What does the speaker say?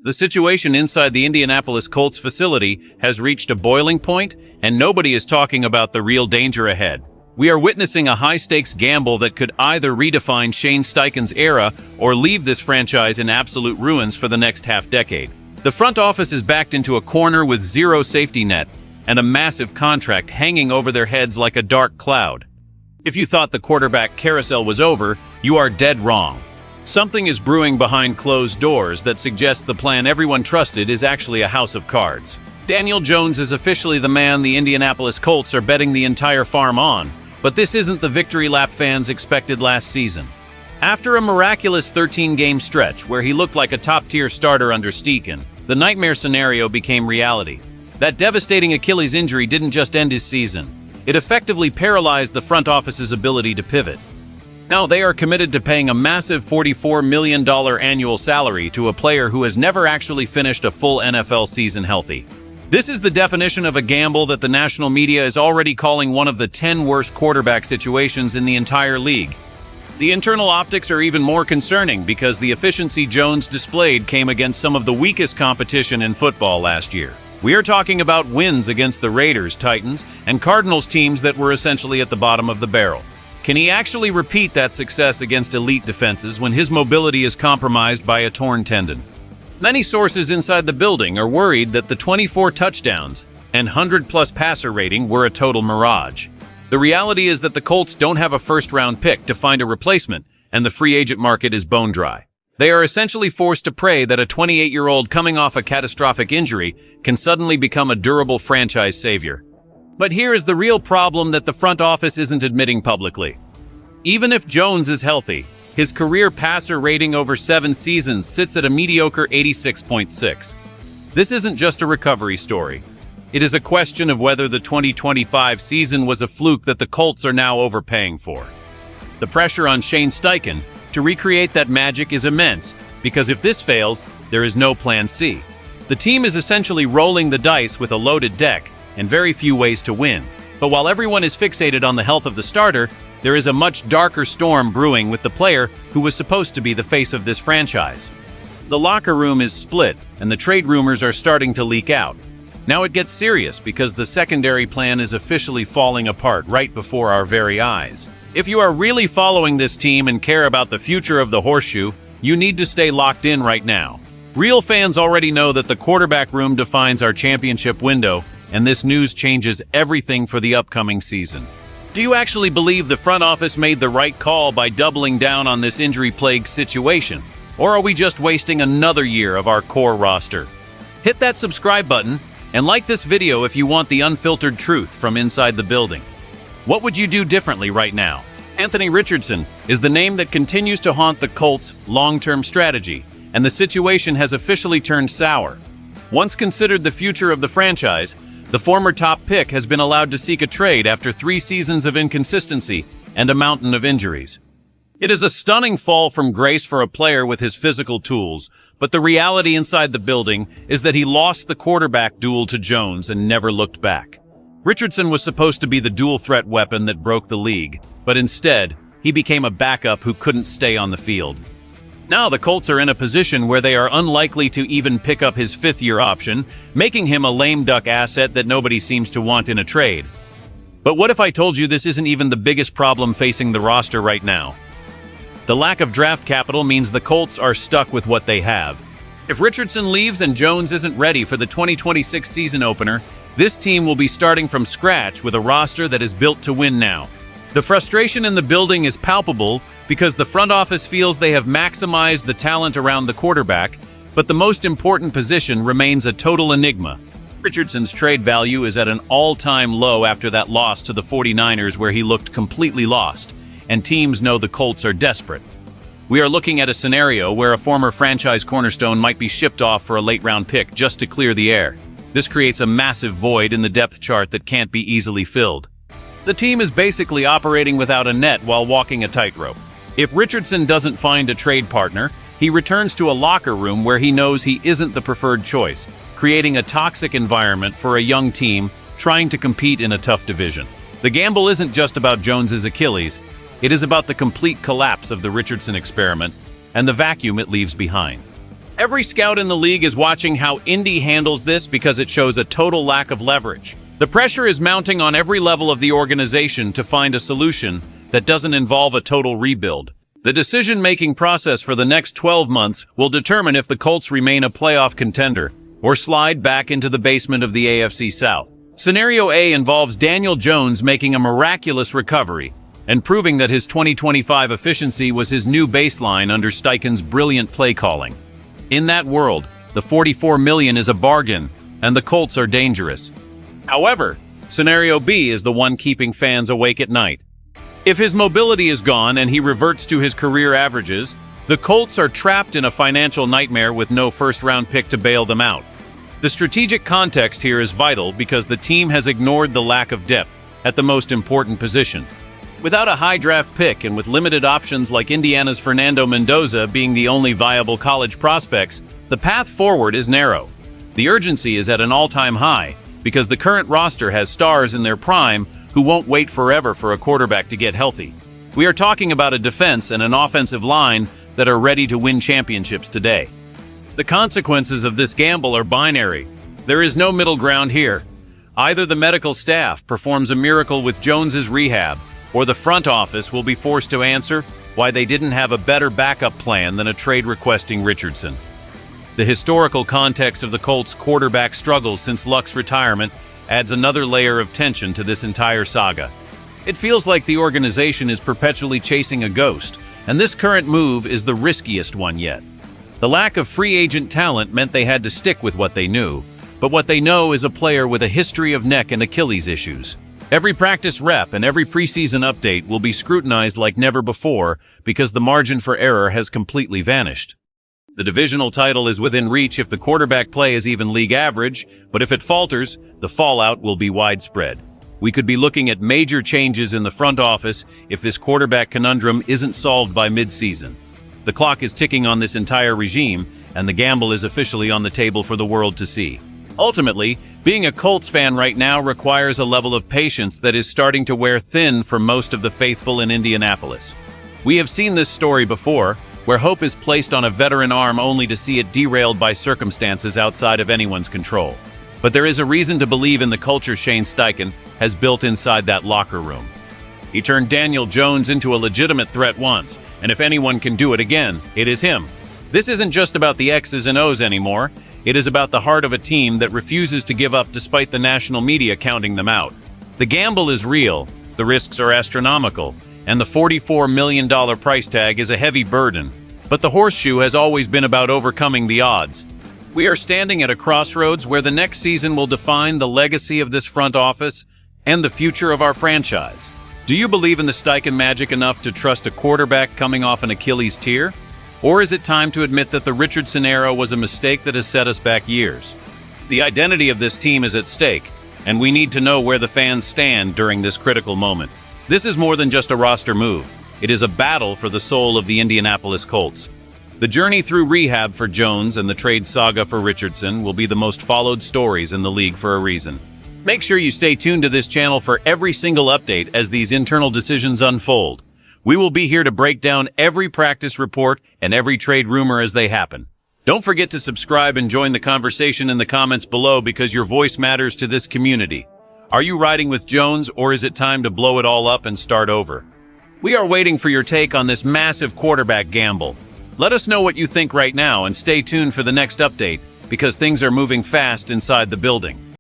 The situation inside the Indianapolis Colts facility has reached a boiling point, and nobody is talking about the real danger ahead. We are witnessing a high-stakes gamble that could either redefine Shane Steichen's era or leave this franchise in absolute ruins for the next half-decade. The front office is backed into a corner with zero safety net and a massive contract hanging over their heads like a dark cloud. If you thought the quarterback carousel was over, you are dead wrong. Something is brewing behind closed doors that suggests the plan everyone trusted is actually a house of cards. Daniel Jones is officially the man the Indianapolis Colts are betting the entire farm on, but this isn't the victory lap fans expected last season. After a miraculous 13-game stretch where he looked like a top-tier starter under Steichen, the nightmare scenario became reality. That devastating Achilles injury didn't just end his season. It effectively paralyzed the front office's ability to pivot. Now they are committed to paying a massive $44 million annual salary to a player who has never actually finished a full NFL season healthy. This is the definition of a gamble that the national media is already calling one of the 10 worst quarterback situations in the entire league. The internal optics are even more concerning because the efficiency Jones displayed came against some of the weakest competition in football last year. We are talking about wins against the Raiders, Titans, and Cardinals teams that were essentially at the bottom of the barrel. Can he actually repeat that success against elite defenses when his mobility is compromised by a torn tendon? Many sources inside the building are worried that the 24 touchdowns and 100-plus passer rating were a total mirage. The reality is that the Colts don't have a first-round pick to find a replacement, and the free agent market is bone dry. They are essentially forced to pray that a 28-year-old coming off a catastrophic injury can suddenly become a durable franchise savior. But here is the real problem that the front office isn't admitting publicly. Even if Jones is healthy, his career passer rating over 7 seasons sits at a mediocre 86.6. This isn't just a recovery story. It is a question of whether the 2025 season was a fluke that the Colts are now overpaying for. The pressure on Shane Steichen to recreate that magic is immense, because if this fails, there is no plan C. The team is essentially rolling the dice with a loaded deck and very few ways to win. But while everyone is fixated on the health of the starter, there is a much darker storm brewing with the player who was supposed to be the face of this franchise. The locker room is split, and the trade rumors are starting to leak out. Now it gets serious because the secondary plan is officially falling apart right before our very eyes. If you are really following this team and care about the future of the Horseshoe, you need to stay locked in right now. Real fans already know that the quarterback room defines our championship window, and this news changes everything for the upcoming season. Do you actually believe the front office made the right call by doubling down on this injury-plagued situation? Or are we just wasting another year of our core roster? Hit that subscribe button and like this video if you want the unfiltered truth from inside the building. What would you do differently right now? Anthony Richardson is the name that continues to haunt the Colts' long-term strategy, and the situation has officially turned sour. Once considered the future of the franchise, the former top pick has been allowed to seek a trade after 3 seasons of inconsistency and a mountain of injuries. It is a stunning fall from grace for a player with his physical tools, but the reality inside the building is that he lost the quarterback duel to Jones and never looked back. Richardson was supposed to be the dual-threat weapon that broke the league, but instead, he became a backup who couldn't stay on the field. Now the Colts are in a position where they are unlikely to even pick up his 5th-year option, making him a lame duck asset that nobody seems to want in a trade. But what if I told you this isn't even the biggest problem facing the roster right now? The lack of draft capital means the Colts are stuck with what they have. If Richardson leaves and Jones isn't ready for the 2026 season opener, this team will be starting from scratch with a roster that is built to win now. The frustration in the building is palpable because the front office feels they have maximized the talent around the quarterback, but the most important position remains a total enigma. Richardson's trade value is at an all-time low after that loss to the 49ers where he looked completely lost, and teams know the Colts are desperate. We are looking at a scenario where a former franchise cornerstone might be shipped off for a late-round pick just to clear the air. This creates a massive void in the depth chart that can't be easily filled. The team is basically operating without a net while walking a tightrope. If Richardson doesn't find a trade partner, he returns to a locker room where he knows he isn't the preferred choice, creating a toxic environment for a young team trying to compete in a tough division. The gamble isn't just about Jones's Achilles, it is about the complete collapse of the Richardson experiment and the vacuum it leaves behind. Every scout in the league is watching how Indy handles this because it shows a total lack of leverage. The pressure is mounting on every level of the organization to find a solution that doesn't involve a total rebuild. The decision-making process for the next 12 months will determine if the Colts remain a playoff contender or slide back into the basement of the AFC South. Scenario A involves Daniel Jones making a miraculous recovery and proving that his 2025 efficiency was his new baseline under Steichen's brilliant play calling. In that world, the $44 million is a bargain, and the Colts are dangerous. However, Scenario B is the one keeping fans awake at night. If his mobility is gone and he reverts to his career averages, the Colts are trapped in a financial nightmare with no first-round pick to bail them out. The strategic context here is vital because the team has ignored the lack of depth at the most important position. Without a high draft pick and with limited options like Indiana's Fernando Mendoza being the only viable college prospects, the path forward is narrow. The urgency is at an all-time high because the current roster has stars in their prime who won't wait forever for a quarterback to get healthy. We are talking about a defense and an offensive line that are ready to win championships today. The consequences of this gamble are binary. There is no middle ground here. Either the medical staff performs a miracle with Jones's rehab, or the front office will be forced to answer why they didn't have a better backup plan than a trade requesting Richardson. The historical context of the Colts' quarterback struggles since Luck's retirement adds another layer of tension to this entire saga. It feels like the organization is perpetually chasing a ghost, and this current move is the riskiest one yet. The lack of free agent talent meant they had to stick with what they knew, but what they know is a player with a history of neck and Achilles issues. Every practice rep and every preseason update will be scrutinized like never before because the margin for error has completely vanished. The divisional title is within reach if the quarterback play is even league average, but if it falters, the fallout will be widespread. We could be looking at major changes in the front office if this quarterback conundrum isn't solved by mid-season. The clock is ticking on this entire regime, and the gamble is officially on the table for the world to see. Ultimately, being a Colts fan right now requires a level of patience that is starting to wear thin for most of the faithful in Indianapolis. We have seen this story before, where hope is placed on a veteran arm only to see it derailed by circumstances outside of anyone's control. But there is a reason to believe in the culture Shane Steichen has built inside that locker room. He turned Daniel Jones into a legitimate threat once, and if anyone can do it again, it is him. This isn't just about the X's and O's anymore. It is about the heart of a team that refuses to give up despite the national media counting them out. The gamble is real, the risks are astronomical, and the $44 million price tag is a heavy burden. But the Horseshoe has always been about overcoming the odds. We are standing at a crossroads where the next season will define the legacy of this front office and the future of our franchise. Do you believe in the Steichen magic enough to trust a quarterback coming off an Achilles tear? Or is it time to admit that the Richardson era was a mistake that has set us back years? The identity of this team is at stake, and we need to know where the fans stand during this critical moment. This is more than just a roster move. It is a battle for the soul of the Indianapolis Colts. The journey through rehab for Jones and the trade saga for Richardson will be the most followed stories in the league for a reason. Make sure you stay tuned to this channel for every single update as these internal decisions unfold. We will be here to break down every practice report and every trade rumor as they happen. Don't forget to subscribe and join the conversation in the comments below because your voice matters to this community. Are you riding with Jones, or is it time to blow it all up and start over? We are waiting for your take on this massive quarterback gamble. Let us know what you think right now and stay tuned for the next update because things are moving fast inside the building.